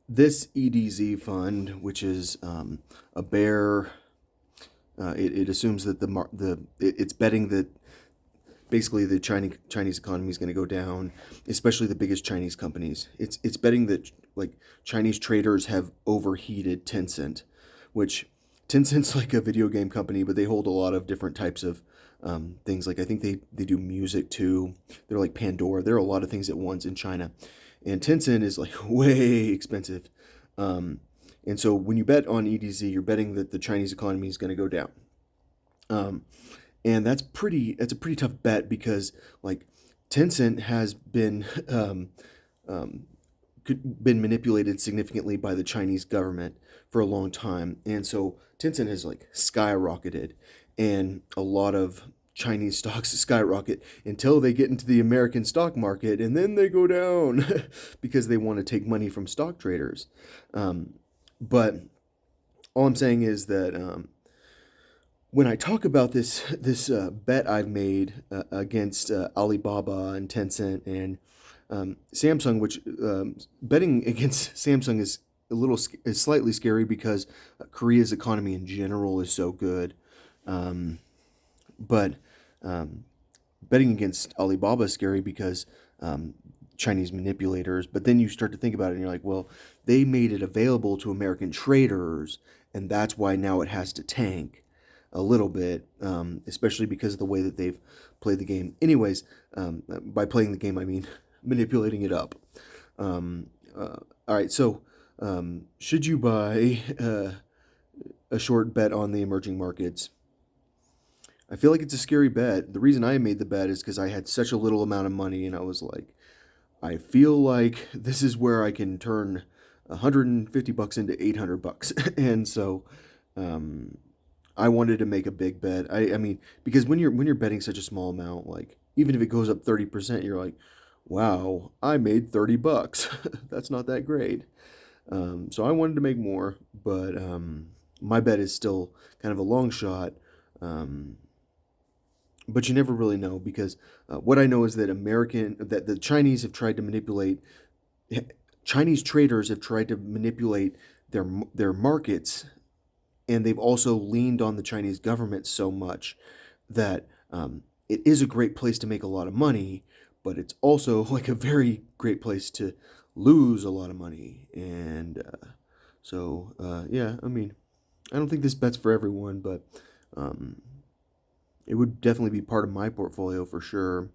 this EDZ fund, which is a bear, it assumes that it's betting that basically the Chinese economy is going to go down, especially the biggest Chinese companies. It's betting that like Chinese traders have overheated Tencent, which Tencent's like a video game company, but they hold a lot of different types of things. Like I think they do music too. They're like Pandora. There are a lot of things at once in China, and Tencent is like way expensive. Um, and so when you bet on EDZ, you're betting that the Chinese economy is going to go down. Um, and that's a pretty tough bet because like Tencent has been um, been manipulated significantly by the Chinese government for a long time, and so Tencent has like skyrocketed, and a lot of Chinese stocks skyrocket until they get into the American stock market, and then they go down because they want to take money from stock traders. But all I'm saying is that when I talk about this bet I've made against Alibaba and Tencent and Samsung, which betting against Samsung is slightly scary because Korea's economy in general is so good, um, but um, betting against Alibaba is scary because Chinese manipulators. But then you start to think about it, and you're like, well, they made it available to American traders, and that's why now it has to tank a little bit, especially because of the way that they've played the game. Anyways, by playing the game, I mean manipulating it up. Um, all right, so should you buy a short bet on the emerging markets? I feel like it's a scary bet. The reason I made the bet is because I had such a little amount of money, and I was like, I feel like this is where I can turn 150 bucks into 800 bucks. And so um, I wanted to make a big bet. I mean, because when you're betting such a small amount, like even if it goes up 30%, you're like, wow, I made 30 bucks. That's not that great. So I wanted to make more, but my bet is still kind of a long shot. Um, but you never really know because what I know is that the Chinese have tried to manipulate Chinese traders have tried to manipulate their markets, and they've also leaned on the Chinese government so much that it is a great place to make a lot of money, but it's also like a very great place to lose a lot of money. And yeah, I mean, I don't think this bet's for everyone, but um, it would definitely be part of my portfolio for sure.